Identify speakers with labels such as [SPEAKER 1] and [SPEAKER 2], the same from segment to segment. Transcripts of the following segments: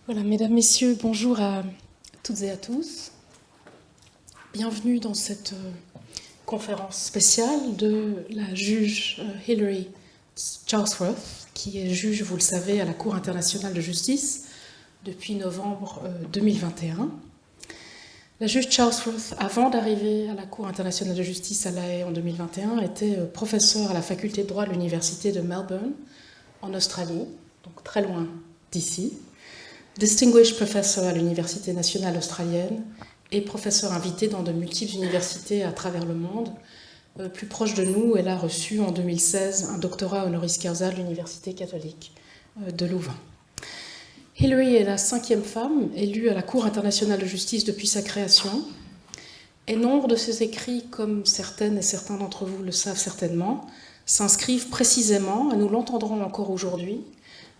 [SPEAKER 1] Voilà, mesdames, messieurs, bonjour à toutes et à tous. Bienvenue dans cette conférence spéciale de la juge Hilary Charlesworth, qui est juge, vous le savez, à la Cour internationale de justice depuis novembre 2021. La juge Charlesworth, avant d'arriver à la Cour internationale de justice à La Haye en 2021, était professeure à la faculté de droit de l'université de Melbourne, en Australie, donc très loin d'ici. Distinguished Professor à l'Université nationale australienne et professeur invité dans de multiples universités à travers le monde. Plus proche de nous, elle a reçu en 2016 un doctorat honoris causa de l'Université catholique de Louvain. Hilary est la 5e femme élue à la Cour internationale de justice depuis sa création. Et nombre de ses écrits, comme certaines et certains d'entre vous le savent certainement, s'inscrivent précisément, et nous l'entendrons encore aujourd'hui,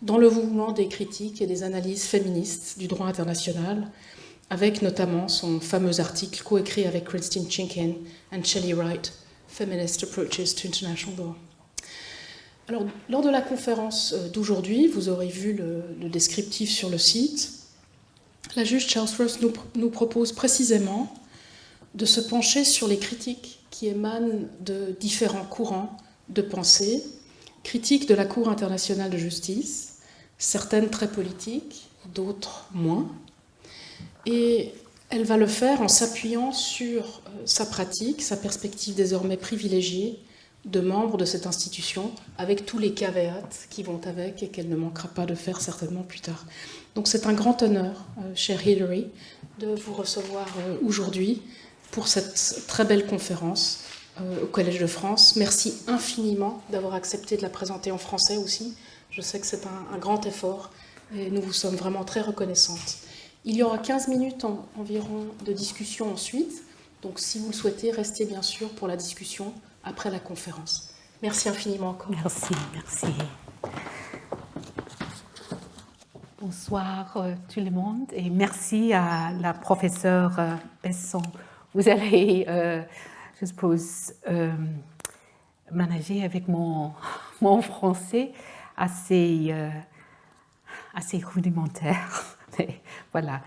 [SPEAKER 1] dans le mouvement des critiques et des analyses féministes du droit international, avec notamment son fameux article coécrit avec Christine Chinkin et Shelley Wright, Feminist Approaches to International Law. Alors, lors de la conférence d'aujourd'hui, vous aurez vu le descriptif sur le site, la juge Charlesworth nous propose précisément de se pencher sur les critiques qui émanent de différents courants de pensée, critiques de la Cour internationale de justice, certaines très politiques, d'autres moins. Et elle va le faire en s'appuyant sur sa pratique, sa perspective désormais privilégiée de membre de cette institution, avec tous les caveats qui vont avec et qu'elle ne manquera pas de faire certainement plus tard. Donc c'est un grand honneur, chère Hilary, de vous recevoir aujourd'hui pour cette très belle conférence au Collège de France. Merci infiniment d'avoir accepté de la présenter en français aussi. Je sais que c'est un grand effort et nous vous sommes vraiment très reconnaissantes. Il y aura 15 minutes environ de discussion ensuite. Donc si vous le souhaitez, restez bien sûr pour la discussion après la conférence. Merci infiniment encore.
[SPEAKER 2] Merci, merci. Bonsoir tout le monde et merci à la professeure Besson. Vous allez, je suppose, manager avec mon français assez rudimentaire. Mais voilà.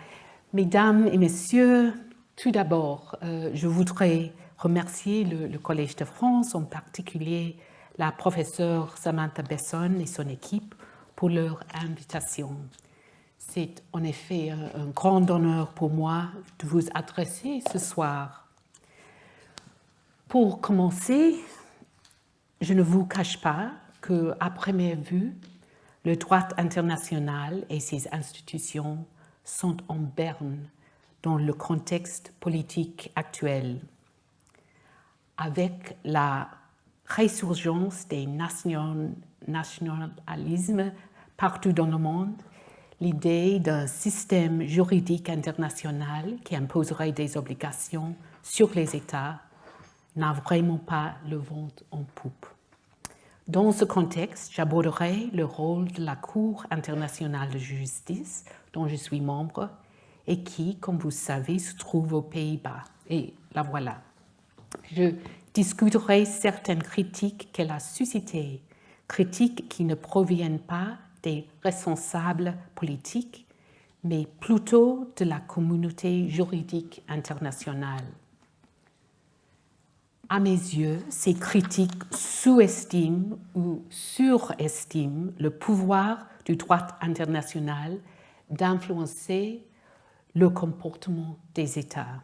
[SPEAKER 2] Mesdames et messieurs, tout d'abord, je voudrais remercier le Collège de France, en particulier la professeure Samantha Besson et son équipe pour leur invitation. C'est en effet un grand honneur pour moi de vous adresser ce soir. Pour commencer, je ne vous cache pas qu'à première vue, le droit international et ses institutions sont en berne dans le contexte politique actuel. Avec la résurgence des nationalismes partout dans le monde, l'idée d'un système juridique international qui imposerait des obligations sur les États n'a vraiment pas le vent en poupe. Dans ce contexte, j'aborderai le rôle de la Cour internationale de justice, dont je suis membre, et qui, comme vous savez, se trouve aux Pays-Bas. Et la voilà. Je discuterai certaines critiques qu'elle a suscitées, critiques qui ne proviennent pas des responsables politiques, mais plutôt de la communauté juridique internationale. À mes yeux, ces critiques sous-estiment ou surestiment le pouvoir du droit international d'influencer le comportement des États.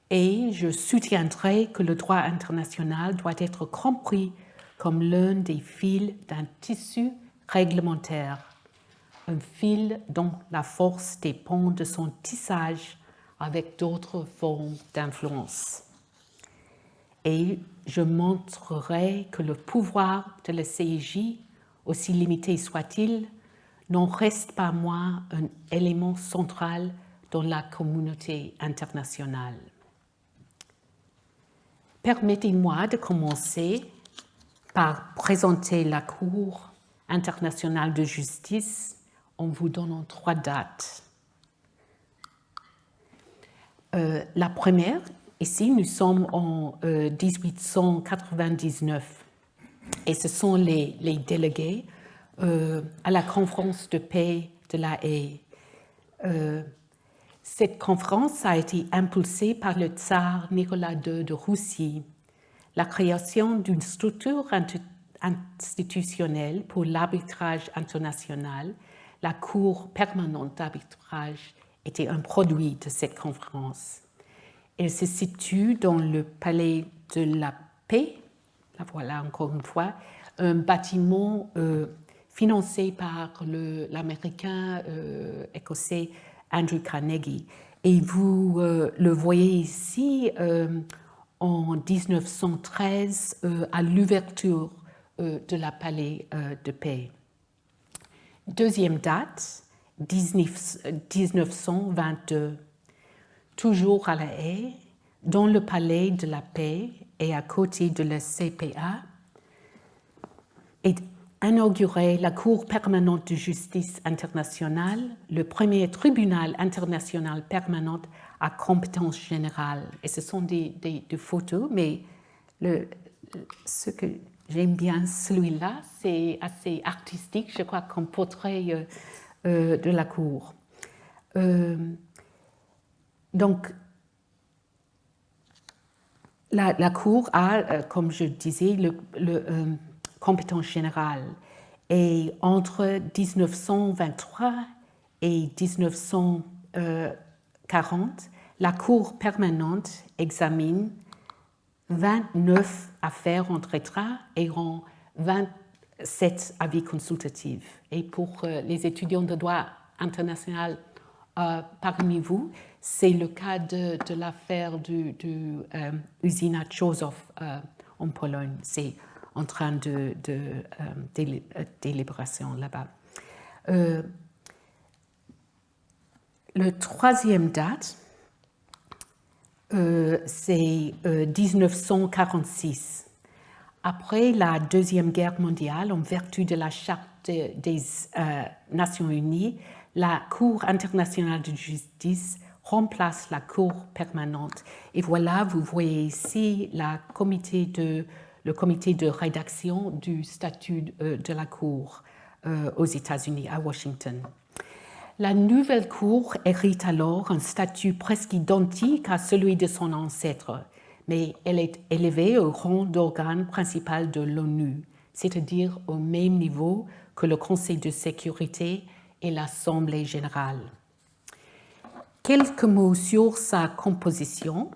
[SPEAKER 2] Et je soutiendrai que le droit international doit être compris comme l'un des fils d'un tissu réglementaire, un fil dont la force dépend de son tissage avec d'autres formes d'influence. Et je montrerai que le pouvoir de la CIJ, aussi limité soit-il, n'en reste pas moins un élément central dans la communauté internationale. Permettez-moi de commencer par présenter la Cour internationale de justice en vous donnant 3 dates. La première, ici, nous sommes en 1899 et ce sont les délégués à la conférence de paix de La Haye Cette conférence a été impulsée par le tsar Nicolas II de Russie. La création d'une structure institutionnelle pour l'arbitrage international, la Cour permanente d'arbitrage, était un produit de cette conférence. Elle se situe dans le Palais de la Paix, la voilà encore une fois, un bâtiment financé par l'Américain écossais Andrew Carnegie. Et vous le voyez ici en 1913 à l'ouverture de la Palais de Paix. Deuxième date, 1922, toujours à La Haye, dans le Palais de la Paix et à côté de la CPA, est inaugurée la Cour permanente de justice internationale, le premier tribunal international permanent à compétence générale. Et ce sont des photos, mais ce que j'aime bien, celui-là, c'est assez artistique, je crois, comme portrait de la Cour. Donc, la Cour a, comme je disais, compétence générale. Et entre 1923 et 1940, la Cour permanente examine 29 affaires en traité et rend 27 avis consultatifs. Et pour les étudiants de droit international parmi vous, c'est le cas de l'affaire du usine Chorzów en Pologne. C'est en train de délibération là-bas. Le troisième date, c'est 1946. Après la Deuxième Guerre mondiale, en vertu de la Charte des Nations Unies, la Cour internationale de justice remplace la Cour permanente. Et voilà, vous voyez ici le comité de rédaction du statut de la Cour aux États-Unis, à Washington. La nouvelle Cour hérite alors un statut presque identique à celui de son ancêtre, mais elle est élevée au rang d'organe principal de l'ONU, c'est-à-dire au même niveau que le Conseil de sécurité et l'Assemblée générale. Quelques mots sur sa composition.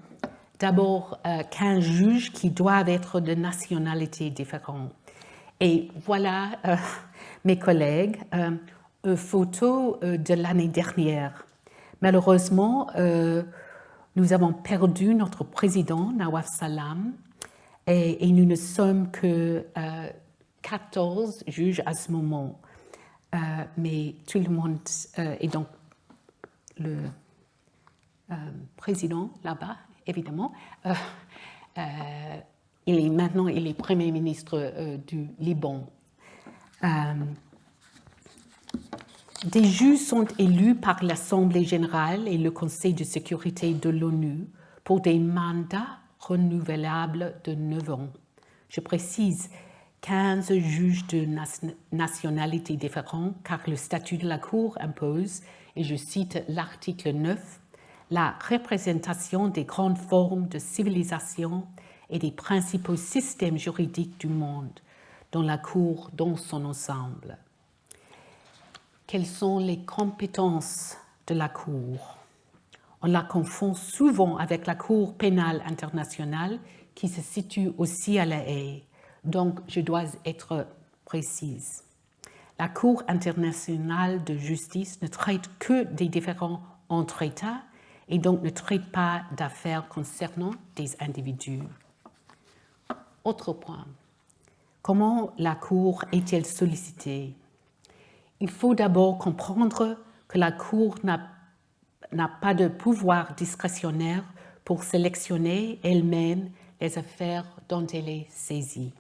[SPEAKER 2] D'abord, 15 juges qui doivent être de nationalités différentes. Et voilà, mes collègues, une photo de l'année dernière. Malheureusement, nous avons perdu notre président, Nawaf Salam, et nous ne sommes que 14 juges à ce moment. Mais tout le monde, et donc le président là-bas, évidemment, maintenant il est Premier ministre du Liban. Des juges sont élus par l'Assemblée générale et le Conseil de sécurité de l'ONU pour des mandats renouvelables de 9 ans. Je précise 15 juges de nationalités différentes, car le statut de la Cour impose, et je cite l'article 9, la représentation des grandes formes de civilisation et des principaux systèmes juridiques du monde dans la Cour dans son ensemble. Quelles sont les compétences de la Cour? On la confond souvent avec la Cour pénale internationale qui se situe aussi à La Haye. Donc, je dois être précise. La Cour internationale de justice ne traite que des différends entre États et donc ne traite pas d'affaires concernant des individus. Autre point. Comment la Cour est-elle sollicitée? Il faut d'abord comprendre que la Cour n'a pas de pouvoir discrétionnaire pour sélectionner elle-même les affaires dont elle est saisie.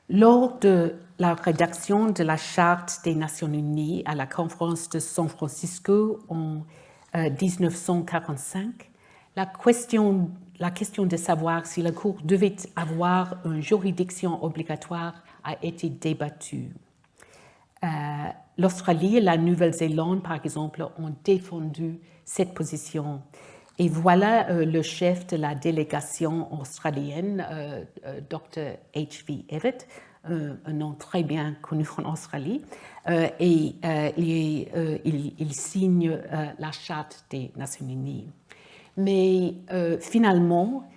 [SPEAKER 2] Lors de la rédaction de la Charte des Nations Unies à la conférence de San Francisco en 1945, la question de savoir si la Cour devait avoir une juridiction obligatoire a été débattue. L'Australie et la Nouvelle-Zélande, par exemple, ont défendu cette position. Et voilà le chef de la délégation australienne, Dr. H.V. Evatt, un nom très bien connu en Australie, et il signe la Charte des Nations Unies. Mais finalement,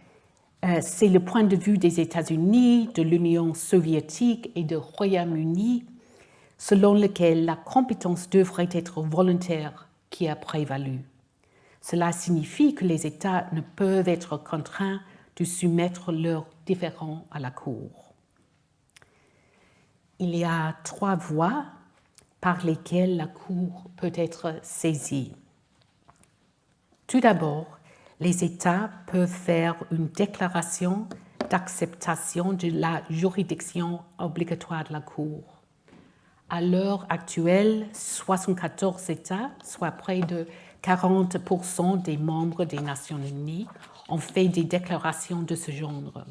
[SPEAKER 2] c'est le point de vue des États-Unis, de l'Union soviétique et du Royaume-Uni selon lequel la compétence devrait être volontaire qui a prévalu. Cela signifie que les États ne peuvent être contraints de soumettre leurs différends à la Cour. Il y a 3 voies par lesquelles la Cour peut être saisie. Tout d'abord, les États peuvent faire une déclaration d'acceptation de la juridiction obligatoire de la Cour. À l'heure actuelle, 74 États, soit près de 40% des membres des Nations Unies, ont fait des déclarations de ce genre.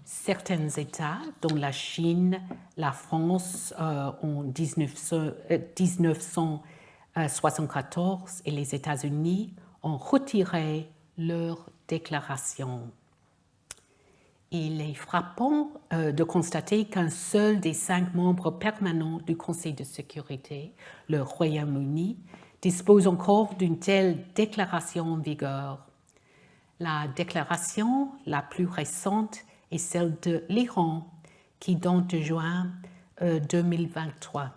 [SPEAKER 2] Certains États, dont la Chine, la France en 1974 et les États-Unis, ont retiré leur déclaration. Il est frappant de constater qu'un seul des 5 membres permanents du Conseil de sécurité, le Royaume-Uni, dispose encore d'une telle déclaration en vigueur. La déclaration la plus récente est celle de l'Iran, qui date de juin 2023.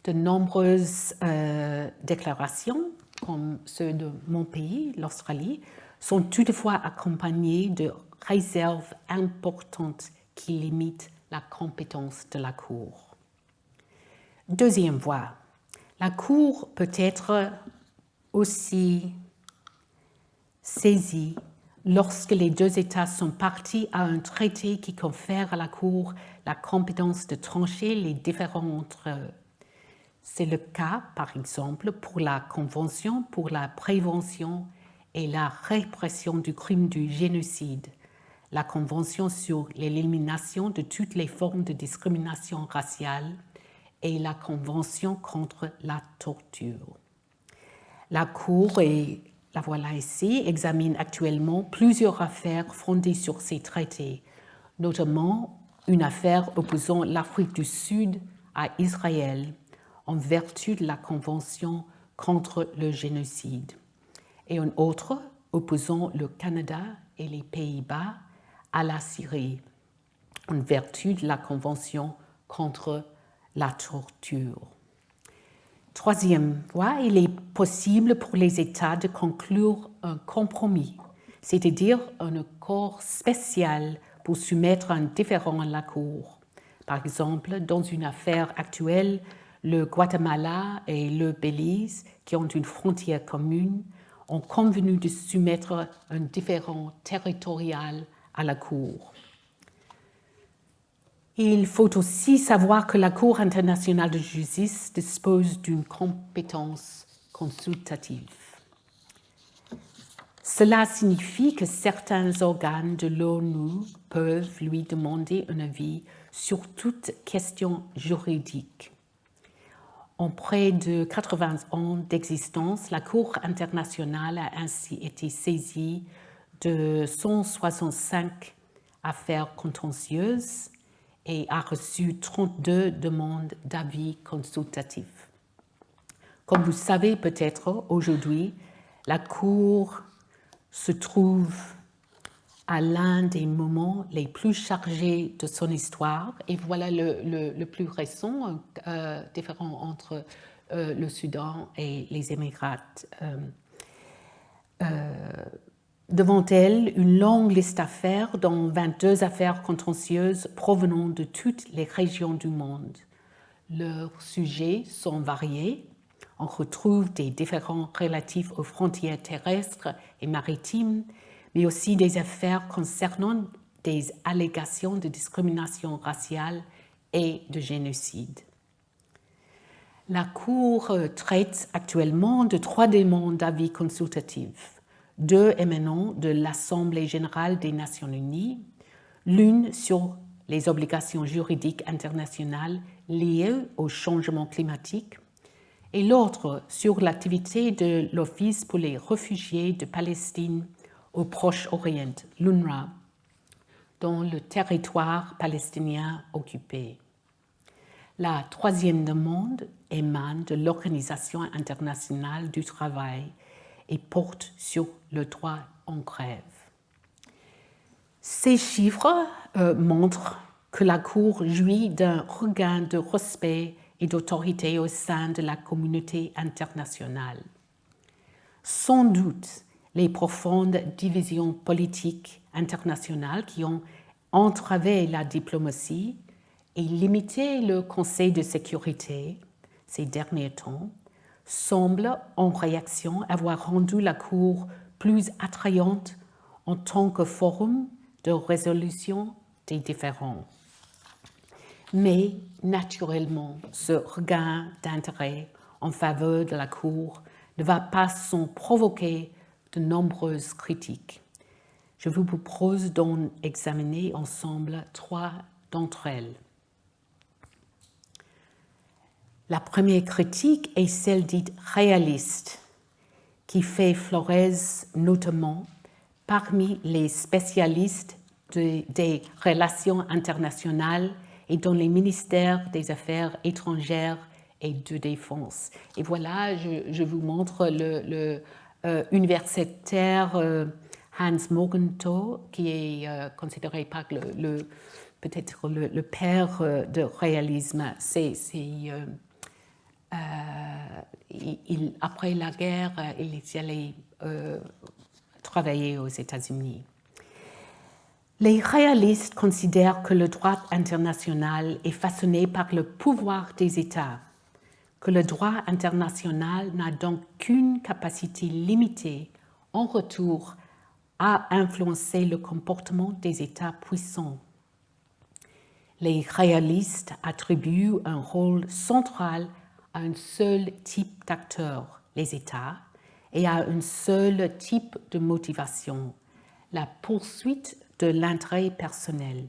[SPEAKER 2] De nombreuses déclarations, comme ceux de mon pays, l'Australie, sont toutefois accompagnées de réserves importantes qui limitent la compétence de la Cour. Deuxième voie, la Cour peut être aussi saisie lorsque les 2 États sont partis à un traité qui confère à la Cour la compétence de trancher les différends entre eux. C'est le cas, par exemple, pour la Convention pour la prévention et la répression du crime du génocide, la Convention sur l'élimination de toutes les formes de discrimination raciale et la Convention contre la torture. La Cour, et la voilà ici, examine actuellement plusieurs affaires fondées sur ces traités, notamment une affaire opposant l'Afrique du Sud à Israël en vertu de la Convention contre le génocide, et une autre opposant le Canada et les Pays-Bas à la Syrie, en vertu de la Convention contre la torture. Troisième voie, il est possible pour les États de conclure un compromis, c'est-à-dire un accord spécial pour soumettre un différend à la Cour. Par exemple, dans une affaire actuelle, le Guatemala et le Belize, qui ont une frontière commune, ont convenu de soumettre un différend territorial à la Cour. Il faut aussi savoir que la Cour internationale de justice dispose d'une compétence consultative. Cela signifie que certains organes de l'ONU peuvent lui demander un avis sur toute question juridique. En près de 80 ans d'existence, la Cour internationale a ainsi été saisie de 165 affaires contentieuses et a reçu 32 demandes d'avis consultatifs. Comme vous savez peut-être, aujourd'hui, la Cour se trouve à l'un des moments les plus chargés de son histoire. Et voilà le plus récent, différent entre le Soudan et les Émirats. Devant elle, une longue liste d'affaires, dont 22 affaires contentieuses provenant de toutes les régions du monde. Leurs sujets sont variés. On retrouve des différends relatifs aux frontières terrestres et maritimes, mais aussi des affaires concernant des allégations de discrimination raciale et de génocide. La Cour traite actuellement de 3 demandes d'avis consultatifs, 2 émanant de l'Assemblée générale des Nations unies, l'une sur les obligations juridiques internationales liées au changement climatique, et l'autre sur l'activité de l'Office pour les réfugiés de Palestine au Proche-Orient, l'UNRWA, dans le territoire palestinien occupé. La troisième demande émane de l'Organisation internationale du travail et porte sur le droit en grève. Ces chiffres montrent que la Cour jouit d'un regain de respect et d'autorité au sein de la communauté internationale. Sans doute, les profondes divisions politiques internationales qui ont entravé la diplomatie et limité le Conseil de sécurité ces derniers temps semblent, en réaction, avoir rendu la Cour plus attrayante en tant que forum de résolution des différends. Mais, naturellement, ce regain d'intérêt en faveur de la Cour ne va pas sans provoquer de nombreuses critiques. Je vous propose d'en examiner ensemble 3 d'entre elles. La première critique est celle dite réaliste, qui fait florès notamment parmi les spécialistes des relations internationales et dans les ministères des Affaires étrangères et de défense. Et voilà, je vous montre le universitaire Hans Morgenthau, qui est considéré par peut-être le père de réalisme. Après la guerre, il est allé travailler aux États-Unis. Les réalistes considèrent que le droit international est façonné par le pouvoir des États, que le droit international n'a donc qu'une capacité limitée en retour à influencer le comportement des États puissants. Les réalistes attribuent un rôle central à un seul type d'acteur, les États, et à un seul type de motivation, la poursuite de l'intérêt personnel.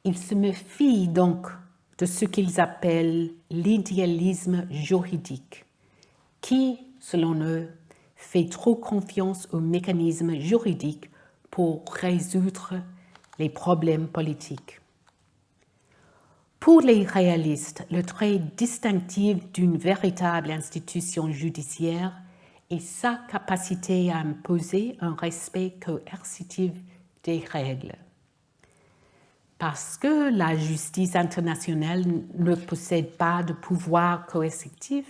[SPEAKER 2] Ils se méfient donc de ce qu'ils appellent l'idéalisme juridique, qui, selon eux, fait trop confiance aux mécanismes juridiques pour résoudre les problèmes politiques. Pour les réalistes, le trait distinctif d'une véritable institution judiciaire est sa capacité à imposer un respect coercitif des règles. Parce que la justice internationale ne possède pas de pouvoir coercitif,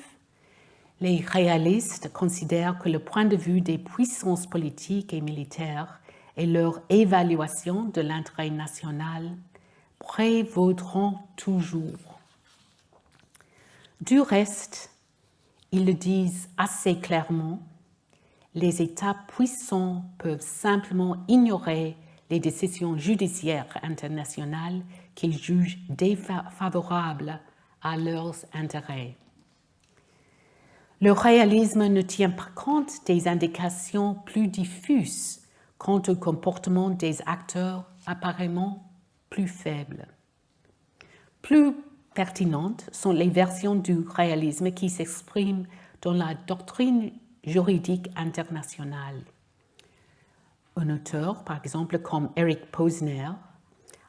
[SPEAKER 2] les réalistes considèrent que le point de vue des puissances politiques et militaires et leur évaluation de l'intérêt national prévaudront toujours. Du reste, ils le disent assez clairement, les États puissants peuvent simplement ignorer les décisions judiciaires internationales qu'ils jugent défavorables à leurs intérêts. Le réalisme ne tient pas compte des indications plus diffuses quant au comportement des acteurs apparemment plus faibles. Plus pertinentes sont les versions du réalisme qui s'expriment dans la doctrine juridique internationale. Un auteur, par exemple, comme Eric Posner,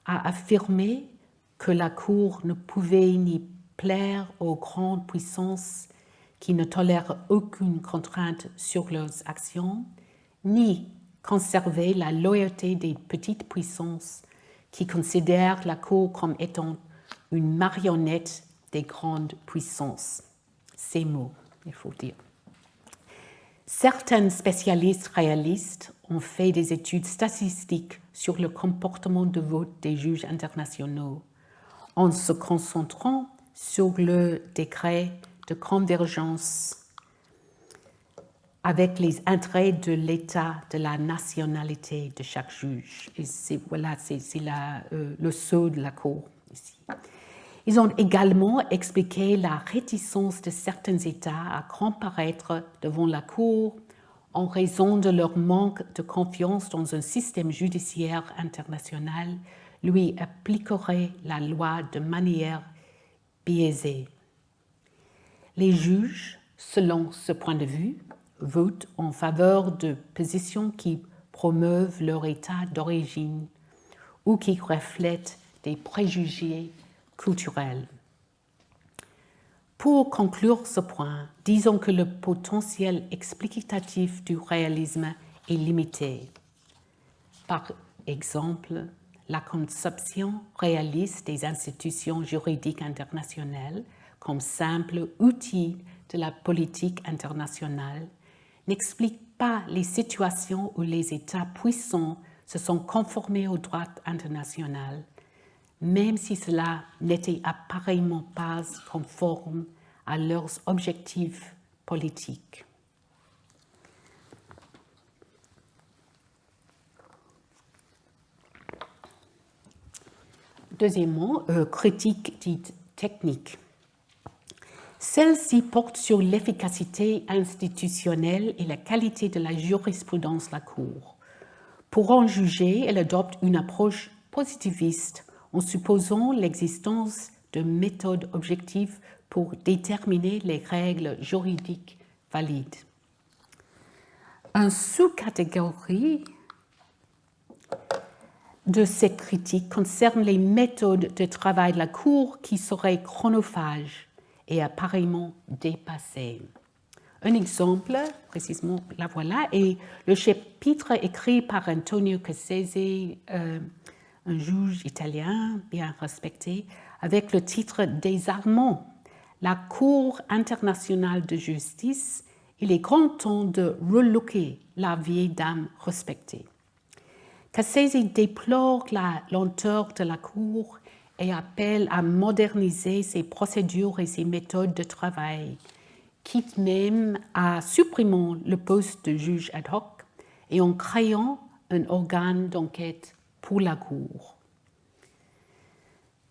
[SPEAKER 2] a affirmé que la Cour ne pouvait ni plaire aux grandes puissances qui ne tolèrent aucune contrainte sur leurs actions, ni conserver la loyauté des petites puissances qui considèrent la Cour comme étant une marionnette des grandes puissances. Ces mots, il faut dire. Certains spécialistes réalistes ont fait des études statistiques sur le comportement de vote des juges internationaux en se concentrant sur le degré de convergence avec les intérêts de l'État, de la nationalité de chaque juge. Et c'est le sceau de la Cour ici. Ils ont également expliqué la réticence de certains États à comparaître devant la Cour en raison de leur manque de confiance dans un système judiciaire international lui appliquerait la loi de manière biaisée. Les juges, selon ce point de vue, votent en faveur de positions qui promeuvent leur état d'origine ou qui reflètent des préjugés culturels. Pour conclure ce point, disons que le potentiel explicatif du réalisme est limité. Par exemple, la conception réaliste des institutions juridiques internationales comme simple outil de la politique internationale n'explique pas les situations où les États puissants se sont conformés au droit international, même si cela n'était apparemment pas conforme à leurs objectifs politiques. Deuxièmement, critique dite technique. Celle-ci porte sur l'efficacité institutionnelle et la qualité de la jurisprudence de la Cour. Pour en juger, elle adopte une approche positiviste en supposant l'existence de méthodes objectives pour déterminer les règles juridiques valides. Une sous-catégorie de cette critique concerne les méthodes de travail de la Cour qui seraient chronophages et apparemment dépassées. Un exemple, précisément, la voilà, est le chapitre écrit par Antonio Cassese, un juge italien bien respecté, avec le titre « Désarmement, la Cour internationale de justice, il est grand temps de relooker la vieille dame respectée ». Cassese déplore la lenteur de la Cour et appelle à moderniser ses procédures et ses méthodes de travail, quitte même à supprimer le poste de juge ad hoc et en créant un organe d'enquête pour la Cour.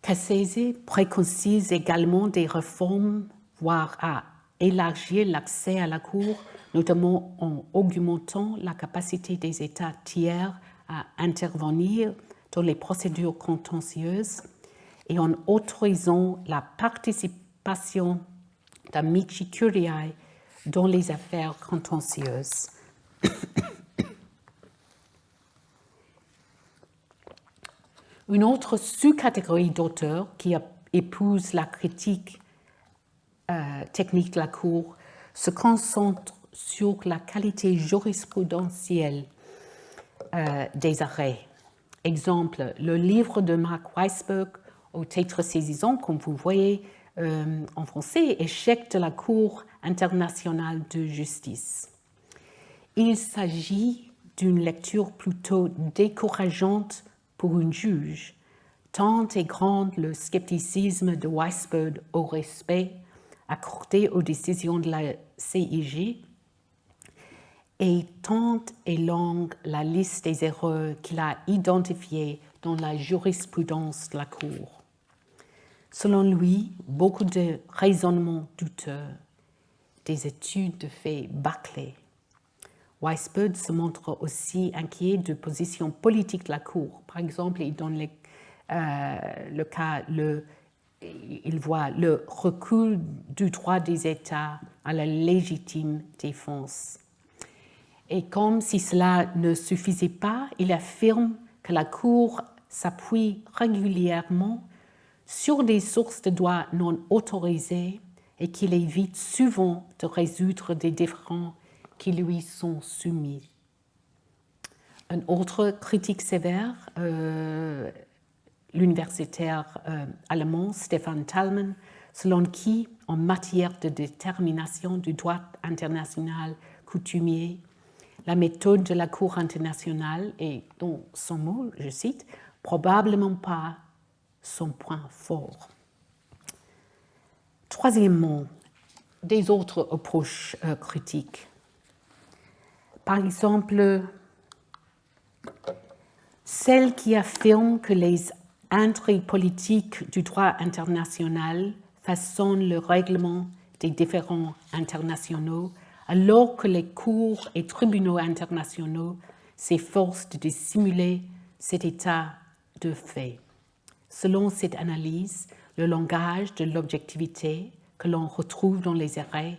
[SPEAKER 2] Cassese préconise également des réformes, voire à élargir l'accès à la Cour, notamment en augmentant la capacité des États tiers à intervenir dans les procédures contentieuses et en autorisant la participation d'amici curiae dans les affaires contentieuses. Une autre sous-catégorie d'auteurs qui épouse la critique technique de la Cour se concentre sur la qualité jurisprudentielle des arrêts. Exemple, le livre de Mark Weisberg, au titre saisissant, comme vous voyez en français, Échec de la Cour internationale de justice. Il s'agit d'une lecture plutôt décourageante pour une juge, tant est grand le scepticisme de Weisberg au respect accordé aux décisions de la CIJ, et tant est longue la liste des erreurs qu'il a identifiées dans la jurisprudence de la Cour. Selon lui, beaucoup de raisonnements douteux, des études de faits bâclées. Weisberg se montre aussi inquiet de positions politiques de la Cour. Par exemple, il donne le cas, il voit le recul du droit des États à la légitime défense. Et comme si cela ne suffisait pas, il affirme que la Cour s'appuie régulièrement sur des sources de droit non autorisées et qu'il évite souvent de résoudre des différends qui lui sont soumis. Un autre critique sévère, l'universitaire allemand Stefan Thälmann, selon qui, en matière de détermination du droit international coutumier, la méthode de la Cour internationale est, dans son mot, je cite, probablement pas son point fort. Troisièmement, des autres approches critiques. Par exemple, celle qui affirme que les intrigues politiques du droit international façonnent le règlement des différends internationaux, alors que les cours et tribunaux internationaux s'efforcent de dissimuler cet état de fait. Selon cette analyse, le langage de l'objectivité que l'on retrouve dans les arrêts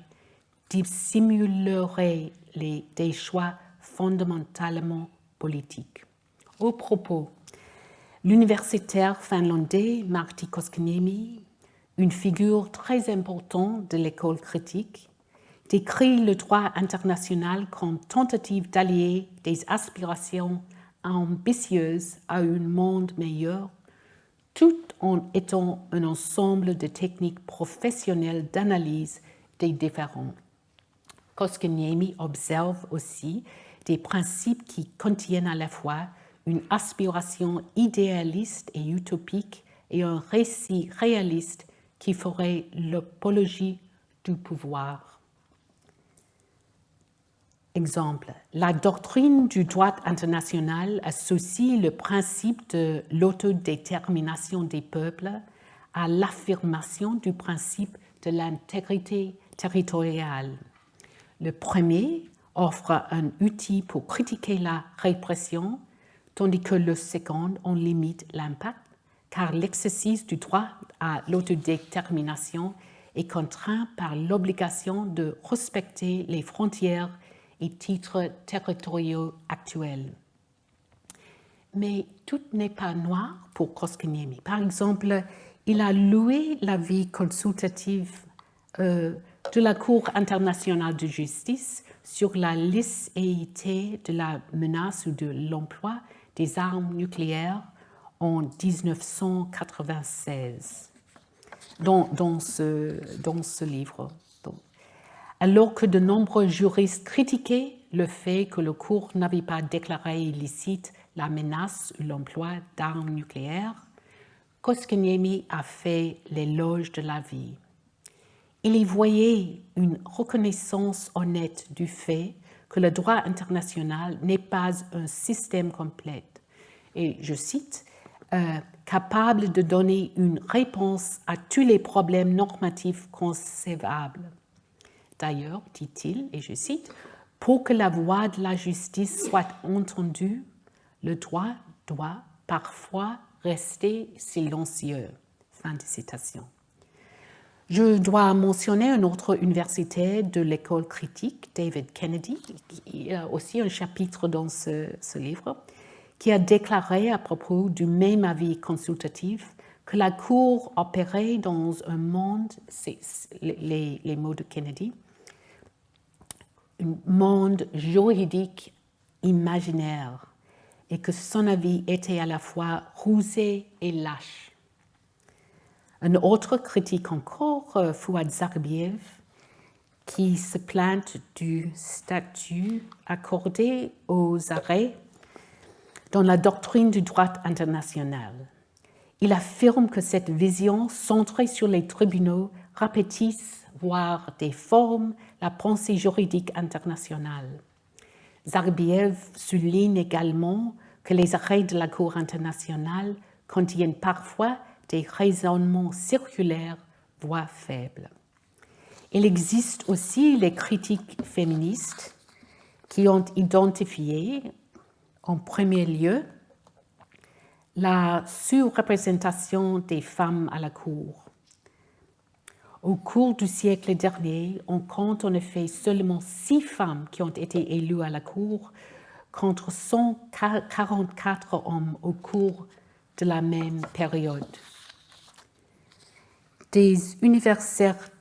[SPEAKER 2] dissimulerait des choix fondamentalement politiques. Au propos, l'universitaire finlandais Martti Koskiniemi, une figure très importante de l'école critique, décrit le droit international comme tentative d'allier des aspirations ambitieuses à un monde meilleur, tout en étant un ensemble de techniques professionnelles d'analyse des différends. Koskiniemi observe aussi des principes qui contiennent à la fois une aspiration idéaliste et utopique et un récit réaliste qui ferait l'apologie du pouvoir. Exemple, la doctrine du droit international associe le principe de l'autodétermination des peuples à l'affirmation du principe de l'intégrité territoriale. Le premier offre un outil pour critiquer la répression, tandis que le second en limite l'impact, car l'exercice du droit à l'autodétermination est contraint par l'obligation de respecter les frontières et titres territoriaux actuels. Mais tout n'est pas noir pour Koskiniemi. Par exemple, il a loué l'avis consultatif de la Cour internationale de justice sur la licéité de la menace ou de l'emploi des armes nucléaires en 1996, dans ce livre. Alors que de nombreux juristes critiquaient le fait que le cours n'avait pas déclaré illicite la menace ou l'emploi d'armes nucléaires, Koskiniemi a fait l'éloge de la vie. Il y voyait une reconnaissance honnête du fait que le droit international n'est pas un système complet. Et je cite, capable de donner une réponse à tous les problèmes normatifs concevables. D'ailleurs, dit-il, et je cite, « Pour que la voix de la justice soit entendue, le droit doit parfois rester silencieux. » Fin de citation. Je dois mentionner un autre universitaire de l'école critique, David Kennedy, il y a aussi un chapitre dans ce livre, qui a déclaré à propos du même avis consultatif que la Cour opérait dans un monde, c'est les mots de Kennedy, un monde juridique imaginaire et que son avis était à la fois rusé et lâche. Un autre critique encore, Fouad Zarbiev, qui se plaint du statut accordé aux arrêts dans la doctrine du droit international. Il affirme que cette vision centrée sur les tribunaux répétisse, voire déforme, la pensée juridique internationale. Zarbiev souligne également que les arrêts de la Cour internationale contiennent parfois des raisonnements circulaires, voire faibles. Il existe aussi les critiques féministes qui ont identifié, en premier lieu, la surreprésentation des femmes à la Cour. Au cours du siècle dernier, on compte en effet seulement 6 femmes qui ont été élues à la Cour, contre 144 hommes au cours de la même période. Des universitaires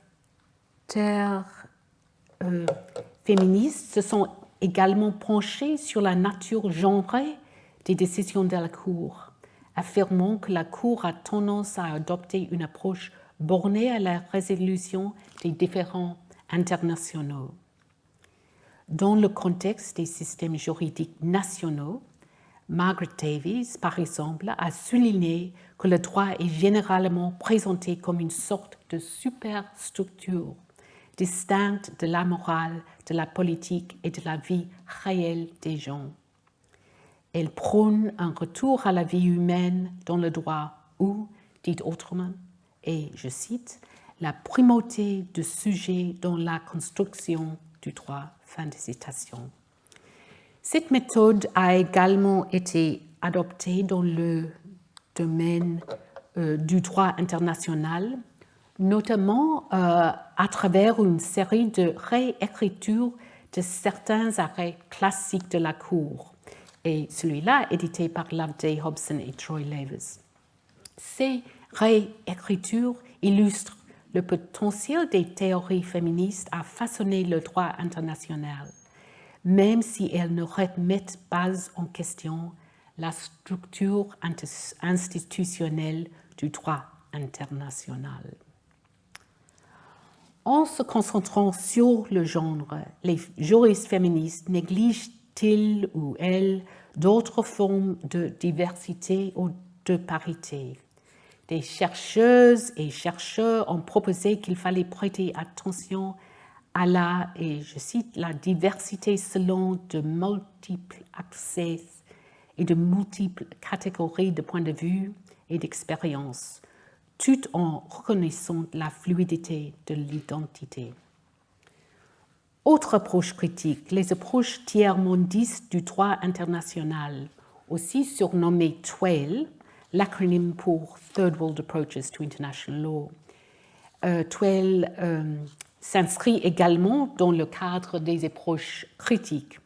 [SPEAKER 2] féministes se sont également penchés sur la nature genrée des décisions de la Cour, affirmant que la Cour a tendance à adopter une approche bornée à la résolution des différends internationaux. Dans le contexte des systèmes juridiques nationaux, Margaret Davies, par exemple, a souligné que le droit est généralement présenté comme une sorte de superstructure, distincte de la morale, de la politique et de la vie réelle des gens. Elle prône un retour à la vie humaine dans le droit ou, dit autrement, et je cite, « la primauté du sujet dans la construction du droit ». Fin de citation. Cette méthode a également été adoptée dans le domaine du droit international, notamment à travers une série de réécritures de certains arrêts classiques de la Cour, et celui-là édité par Loveday, Hobson et Troy Levers. Ces réécritures illustrent le potentiel des théories féministes à façonner le droit international, même si elles ne remettent pas en question la structure institutionnelle du droit international. En se concentrant sur le genre, les juristes féministes négligent-ils ou elles d'autres formes de diversité ou de parité? Des chercheuses et chercheurs ont proposé qu'il fallait prêter attention à la, et je cite, la diversité selon de multiples accès et de multiples catégories de points de vue et d'expérience, tout en reconnaissant la fluidité de l'identité. Autre approche critique, les approches tiers-mondistes du droit international, aussi surnommées TWAIL, l'acronyme pour Third World Approaches to International Law. TWAIL s'inscrit également dans le cadre des approches critiques.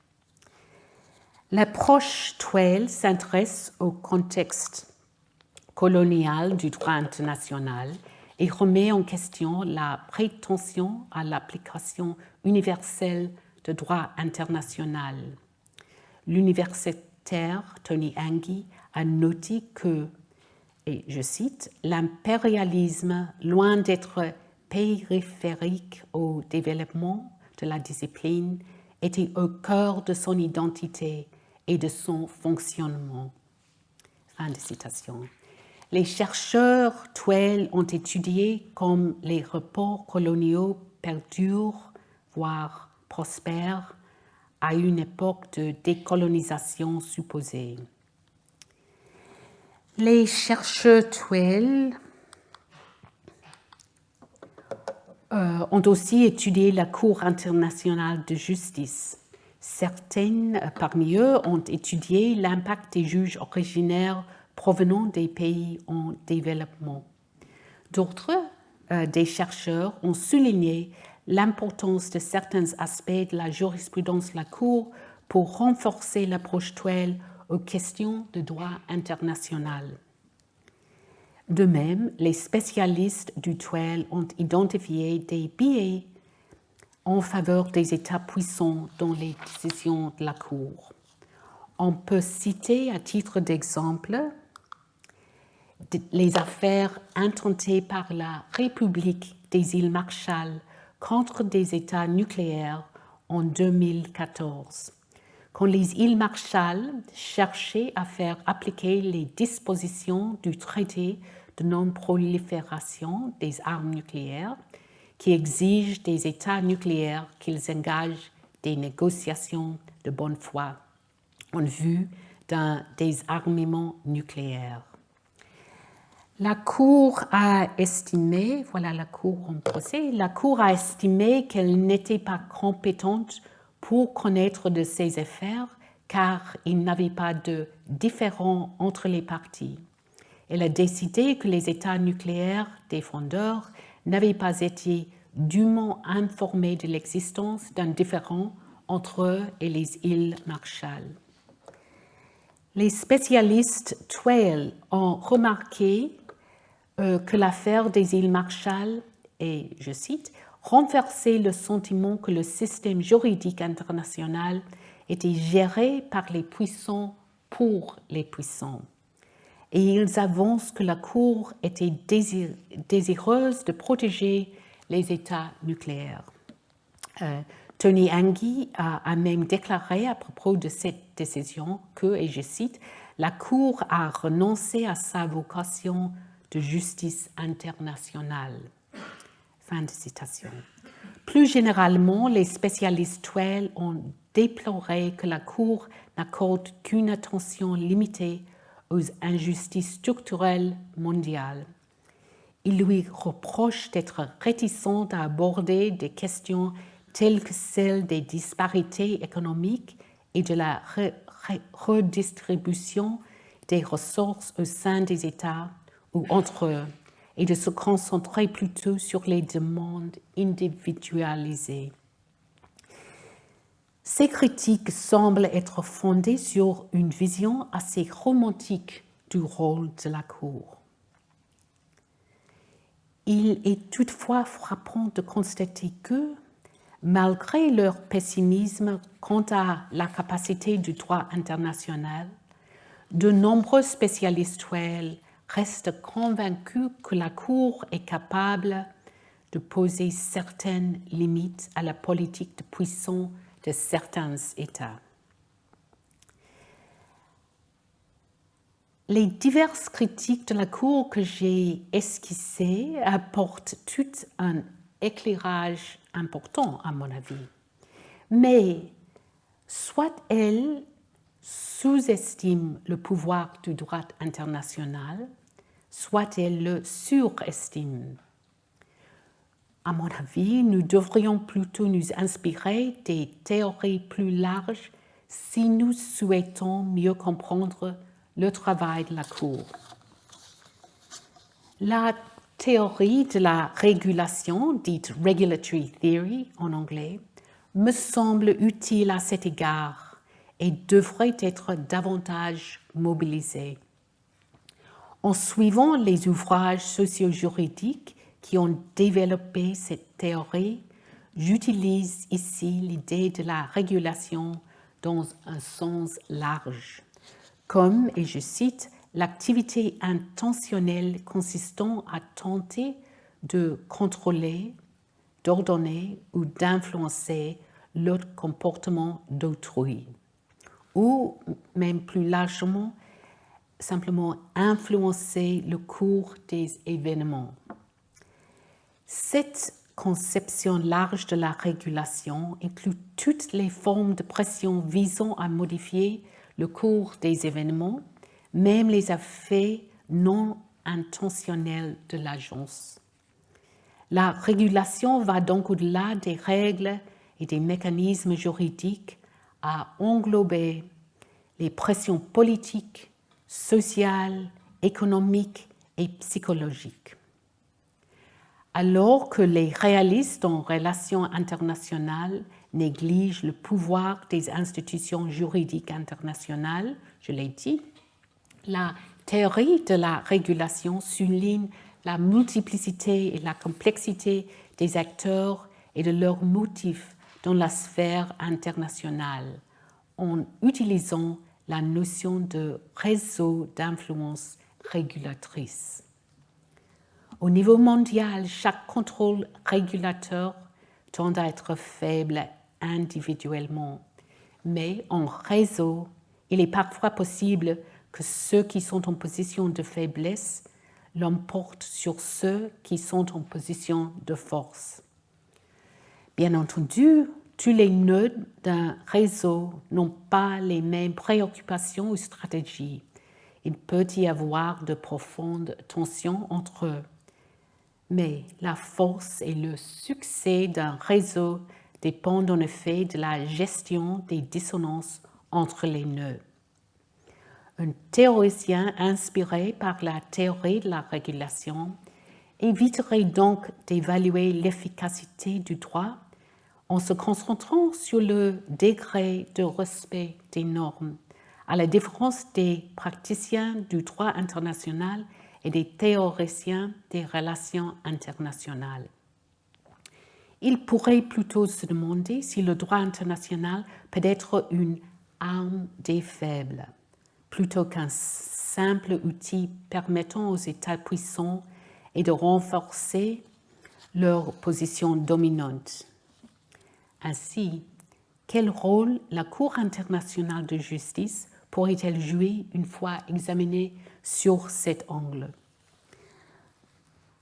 [SPEAKER 2] L'approche TWAIL s'intéresse au contexte colonial du droit international et remet en question la prétention à l'application universelle de droit international. L'universitaire Tony Anghie a noté que, et je cite, « l'impérialisme, loin d'être périphérique au développement de la discipline, était au cœur de son identité et de son fonctionnement. » Fin de citation. Les chercheurs TWAIL ont étudié comme les rapports coloniaux perdurent, voire prospèrent, à une époque de décolonisation supposée. Les chercheurs TWAIL ont aussi étudié la Cour internationale de justice. Certaines parmi eux ont étudié l'impact des juges originaires provenant des pays en développement. D'autres, des chercheurs, ont souligné l'importance de certains aspects de la jurisprudence de la Cour pour renforcer l'approche TWAIL aux questions de droit international. De même, les spécialistes du TWAIL ont identifié des biais en faveur des États puissants dans les décisions de la Cour. On peut citer à titre d'exemple les affaires intentées par la République des îles Marshall contre des États nucléaires en 2014, quand les îles Marshall cherchaient à faire appliquer les dispositions du traité de non-prolifération des armes nucléaires qui exigent des États nucléaires qu'ils engagent des négociations de bonne foi en vue d'un désarmement nucléaire. La Cour a estimé, voilà la Cour en procès, la Cour a estimé qu'elle n'était pas compétente pour connaître de ces affaires car il n'avait pas de différend entre les parties. Elle a décidé que les États nucléaires défendeurs n'avaient pas été dûment informés de l'existence d'un différend entre eux et les îles Marshall. Les spécialistes TWAIL ont remarqué que l'affaire des îles Marshall, et je cite, renversait le sentiment que le système juridique international était géré par les puissants pour les puissants. Et ils avancent que la Cour était désireuse de protéger les États nucléaires. Tony Anghie a même déclaré à propos de cette décision que, et je cite, « la Cour a renoncé à sa vocation de justice internationale ». Fin de citation. Plus généralement, les spécialistes TWAIL ont déploré que la Cour n'accorde qu'une attention limitée aux injustices structurelles mondiales. Ils lui reprochent d'être réticente à aborder des questions telles que celles des disparités économiques et de la redistribution des ressources au sein des États ou entre eux et de se concentrer plutôt sur les demandes individualisées. Ces critiques semblent être fondées sur une vision assez romantique du rôle de la Cour. Il est toutefois frappant de constater que, malgré leur pessimisme quant à la capacité du droit international, de nombreux spécialistes restent convaincus que la Cour est capable de poser certaines limites à la politique de puissance de certains États. Les diverses critiques de la Cour que j'ai esquissées apportent tout un éclairage important, à mon avis. Mais soit elles sous-estiment le pouvoir du droit international, soit elles le surestiment. À mon avis, nous devrions plutôt nous inspirer des théories plus larges si nous souhaitons mieux comprendre le travail de la Cour. La théorie de la régulation, dite regulatory theory en anglais, me semble utile à cet égard et devrait être davantage mobilisée. En suivant les ouvrages socio-juridiques qui ont développé cette théorie, j'utilise ici l'idée de la régulation dans un sens large, comme, et je cite, l'activité intentionnelle consistant à tenter de contrôler, d'ordonner ou d'influencer le comportement d'autrui, ou même plus largement, simplement influencer le cours des événements. Cette conception large de la régulation inclut toutes les formes de pression visant à modifier le cours des événements, même les effets non intentionnels de l'agence. La régulation va donc au-delà des règles et des mécanismes juridiques à englober les pressions politiques, sociales, économiques et psychologiques. Alors que les réalistes en relations internationales négligent le pouvoir des institutions juridiques internationales, je l'ai dit, la théorie de la régulation souligne la multiplicité et la complexité des acteurs et de leurs motifs dans la sphère internationale, en utilisant la notion de réseau d'influence régulatrice. Au niveau mondial, chaque contrôle régulateur tend à être faible individuellement, mais en réseau, il est parfois possible que ceux qui sont en position de faiblesse l'emportent sur ceux qui sont en position de force. Bien entendu, tous les nœuds d'un réseau n'ont pas les mêmes préoccupations ou stratégies. Il peut y avoir de profondes tensions entre eux. Mais la force et le succès d'un réseau dépendent en effet de la gestion des dissonances entre les nœuds. Un théoricien inspiré par la théorie de la régulation éviterait donc d'évaluer l'efficacité du droit en se concentrant sur le degré de respect des normes, à la différence des praticiens du droit international et des théoriciens des relations internationales. Il pourrait plutôt se demander si le droit international peut être une arme des faibles, plutôt qu'un simple outil permettant aux États puissants et de renforcer leur position dominante. Ainsi, quel rôle la Cour internationale de justice pourrait-elle jouer une fois examinée sur cet angle?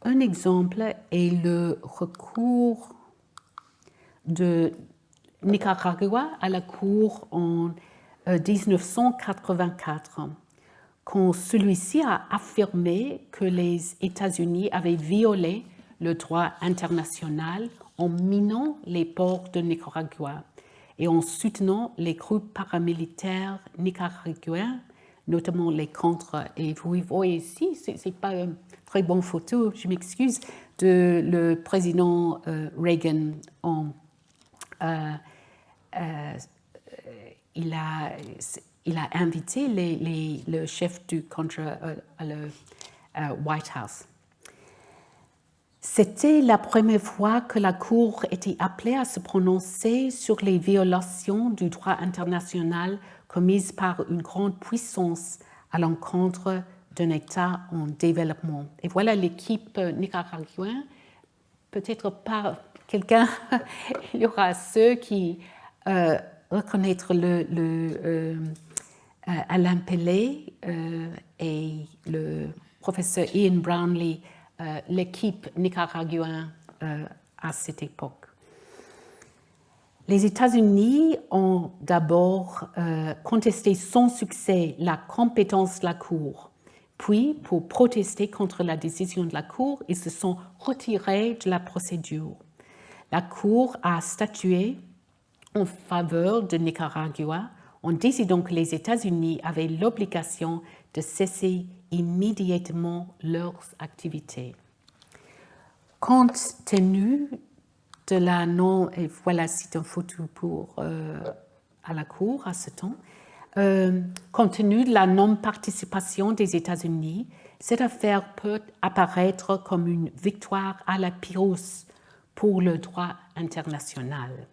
[SPEAKER 2] Un exemple est le recours de Nicaragua à la Cour en 1984, quand celui-ci a affirmé que les États-Unis avaient violé le droit international en minant les ports de Nicaragua et en soutenant les groupes paramilitaires nicaraguayens notamment les contres. Et vous voyez ici, ce n'est pas une très bonne photo, je m'excuse, de le président Reagan. Il a invité le chef du contre à le White House. C'était la première fois que la Cour était appelée à se prononcer sur les violations du droit international commises par une grande puissance à l'encontre d'un État en développement. Et voilà l'équipe nicaraguayenne. Peut-être pas quelqu'un, il y aura ceux qui reconnaître Alain Pelé et le professeur Ian Brownlee, l'équipe nicaraguayenne à cette époque. Les États-Unis ont d'abord contesté sans succès la compétence de la Cour. Puis, pour protester contre la décision de la Cour, ils se sont retirés de la procédure. La Cour a statué en faveur de Nicaragua en décidant que les États-Unis avaient l'obligation de cesser immédiatement leurs activités. Compte tenu de la non, et voilà c'est une photo à la Cour à ce temps, compte tenu de la non-participation des États-Unis, cette affaire peut apparaître comme une victoire à la Pyrrhus pour le droit international.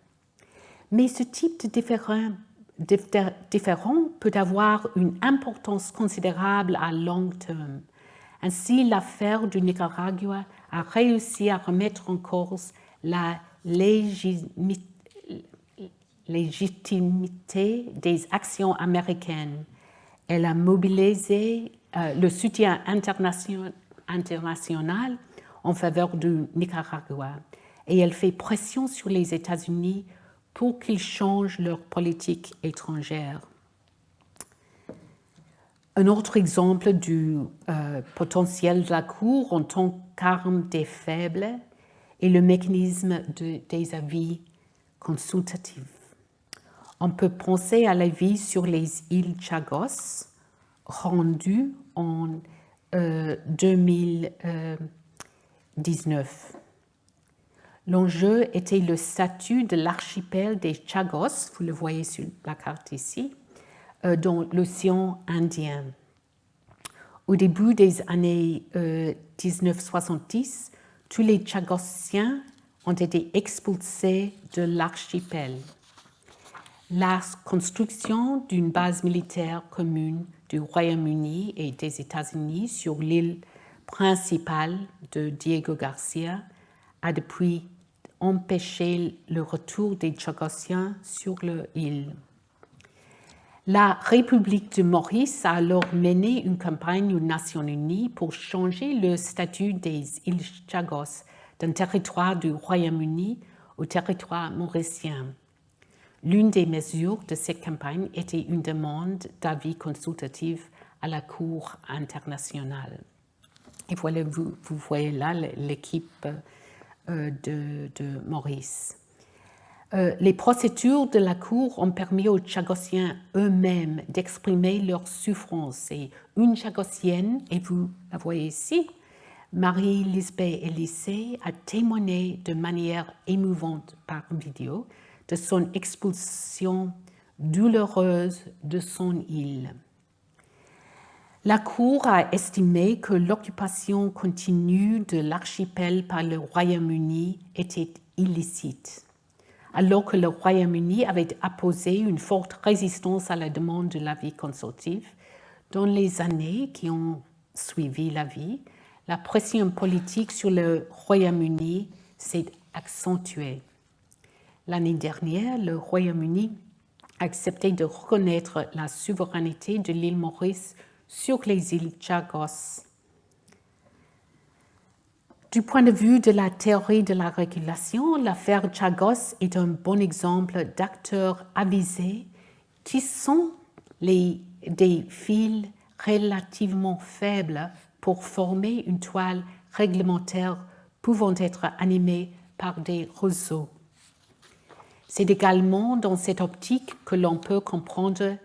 [SPEAKER 2] Mais ce type de différend peut avoir une importance considérable à long terme. Ainsi, l'affaire du Nicaragua a réussi à remettre en cause la légitimité des actions américaines. Elle a mobilisé le soutien international en faveur du Nicaragua et elle fait pression sur les États-Unis pour qu'ils changent leur politique étrangère. Un autre exemple du potentiel de la Cour en tant qu'arme des faibles est le mécanisme des avis consultatifs. On peut penser à l'avis sur les îles Chagos, rendu en 2019. L'enjeu était le statut de l'archipel des Chagos, vous le voyez sur la carte ici, dans l'océan Indien. Au début des années 1970, tous les Chagossiens ont été expulsés de l'archipel. La construction d'une base militaire commune du Royaume-Uni et des États-Unis sur l'île principale de Diego Garcia a depuis empêché le retour des Chagossiens sur l'île. La République de Maurice a alors mené une campagne aux Nations Unies pour changer le statut des îles Chagos d'un territoire du Royaume-Uni au territoire mauricien. L'une des mesures de cette campagne était une demande d'avis consultatif à la Cour internationale. Et voilà, vous voyez là l'équipe de Maurice. Les procédures de la Cour ont permis aux Chagossiens eux-mêmes d'exprimer leur souffrance. Et une Chagossienne, et vous la voyez ici, Marie-Lisbeth Elysée, a témoigné de manière émouvante par vidéo de son expulsion douloureuse de son île. La Cour a estimé que l'occupation continue de l'archipel par le Royaume-Uni était illicite, alors que le Royaume-Uni avait apposé une forte résistance à la demande de l'avis consultatif. Dans les années qui ont suivi l'avis, la pression politique sur le Royaume-Uni s'est accentuée. L'année dernière, le Royaume-Uni a accepté de reconnaître la souveraineté de l'île Maurice sur les îles Chagos. Du point de vue de la théorie de la régulation, l'affaire Chagos est un bon exemple d'acteurs avisés qui sont des fils relativement faibles pour former une toile réglementaire pouvant être animée par des réseaux. C'est également dans cette optique que l'on peut comprendre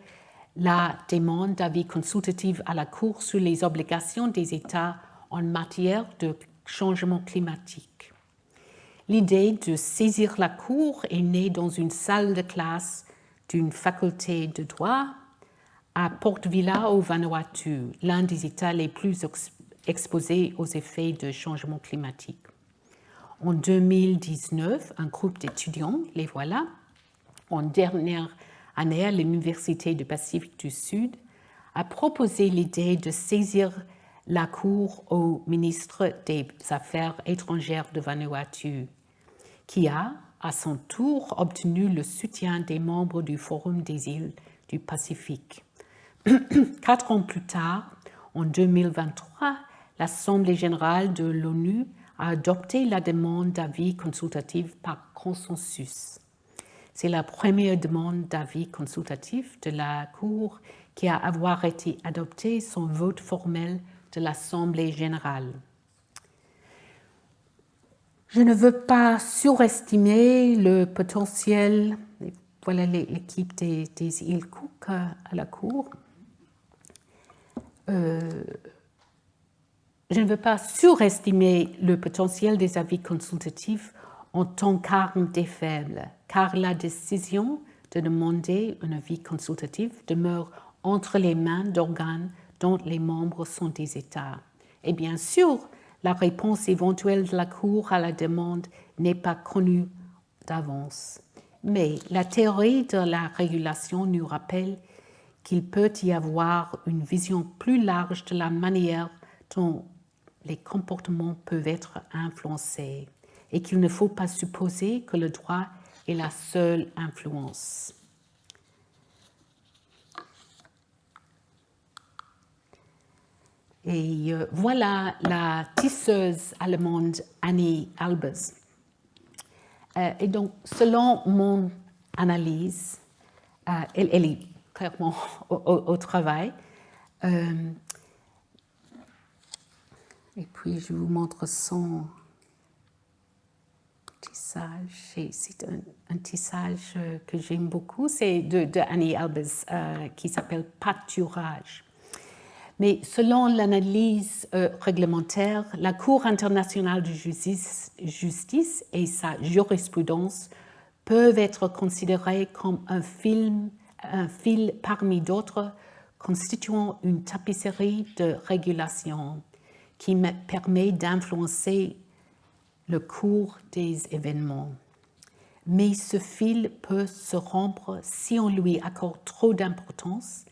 [SPEAKER 2] la demande d'avis consultatif à la Cour sur les obligations des États en matière de changement climatique. L'idée de saisir la Cour est née dans une salle de classe d'une faculté de droit à Port Vila au Vanuatu, l'un des États les plus exposés aux effets de changement climatique. En 2019, un groupe d'étudiants, les voilà, en dernière année à l'Université du Pacifique du Sud, a proposé l'idée de saisir la Cour au ministre des Affaires étrangères de Vanuatu, qui a, à son tour, obtenu le soutien des membres du Forum des îles du Pacifique. 4 ans plus tard, en 2023, l'Assemblée générale de l'ONU a adopté la demande d'avis consultatif par consensus. C'est la première demande d'avis consultatif de la Cour qui a avoir été adoptée sans vote formel de l'Assemblée générale. Je ne veux pas surestimer le potentiel, voilà l'équipe des îles Cook à la Cour. Je ne veux pas surestimer le potentiel des avis consultatifs en tant qu'arme des faibles, car la décision de demander un avis consultatif demeure entre les mains d'organes dont les membres sont des États. Et bien sûr, la réponse éventuelle de la Cour à la demande n'est pas connue d'avance. Mais la théorie de la régulation nous rappelle qu'il peut y avoir une vision plus large de la manière dont les comportements peuvent être influencés et qu'il ne faut pas supposer que le droit est la seule influence. Et voilà la tisseuse allemande Annie Albers. Et donc, selon mon analyse, elle est clairement au travail. Et puis, je vous montre son tissage. C'est un tissage que j'aime beaucoup. C'est de Annie Albers qui s'appelle Pâturage. Mais selon l'analyse réglementaire, la Cour internationale de justice et sa jurisprudence peuvent être considérées comme un fil parmi d'autres constituant une tapisserie de régulation qui me permet d'influencer le cours des événements. Mais ce fil peut se rompre si on lui accorde trop d'importance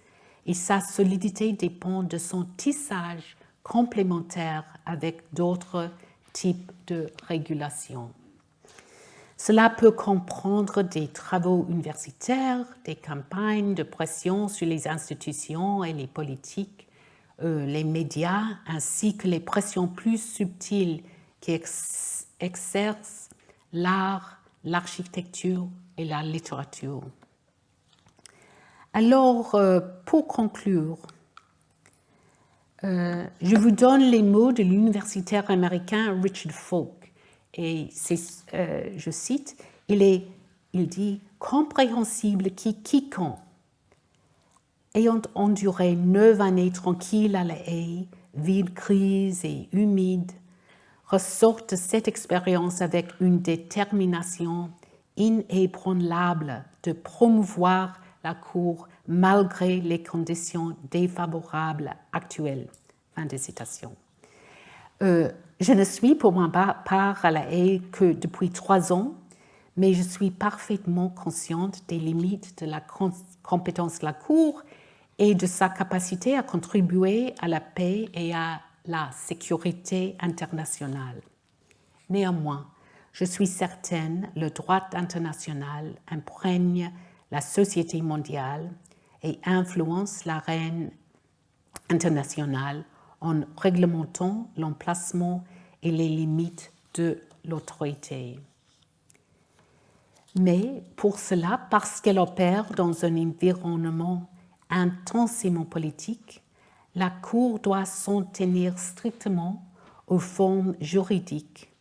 [SPEAKER 2] et sa solidité dépend de son tissage complémentaire avec d'autres types de régulation. Cela peut comprendre des travaux universitaires, des campagnes de pression sur les institutions et les politiques, les médias, ainsi que les pressions plus subtiles qui exercent l'art, l'architecture et la littérature. Alors, pour conclure, je vous donne les mots de l'universitaire américain Richard Falk. Et je cite, il dit « compréhensible quiconque, ayant enduré 9 années tranquilles à La Haye, ville grise et humide, ressorte de cette expérience avec une détermination inébranlable de promouvoir la Cour malgré les conditions défavorables actuelles. » Fin de citation. Je ne suis pour ma part à La Haye que depuis 3 ans, mais je suis parfaitement consciente des limites de la compétence de la Cour et de sa capacité à contribuer à la paix et à la sécurité internationale. Néanmoins, je suis certaine que le droit international imprègne la société mondiale et influence l'arène internationale en réglementant l'emplacement et les limites de l'autorité. Mais pour cela, parce qu'elle opère dans un environnement intensément politique, la Cour doit s'en tenir strictement aux formes juridiques,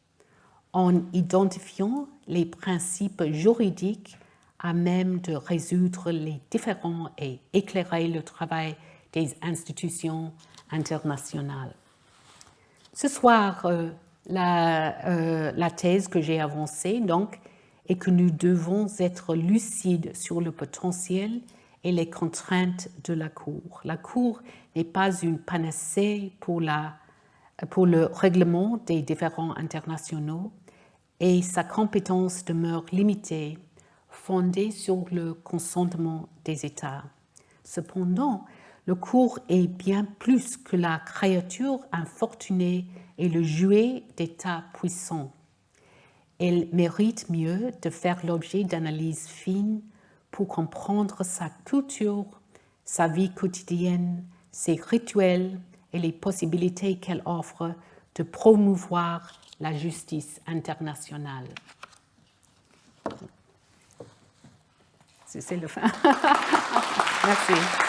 [SPEAKER 2] en identifiant les principes juridiques à même de résoudre les différends et éclairer le travail des institutions internationales. Ce soir, la thèse que j'ai avancée donc, est que nous devons être lucides sur le potentiel et les contraintes de la Cour. La Cour n'est pas une panacée pour le règlement des différends internationaux et sa compétence demeure limitée, fondée sur le consentement des États. Cependant, la Cour est bien plus que la créature infortunée et le jouet d'États puissants. Elle mérite mieux de faire l'objet d'analyses fines pour comprendre sa culture, sa vie quotidienne, ses rituels et les possibilités qu'elle offre de promouvoir la justice internationale. C'est le fin. Merci.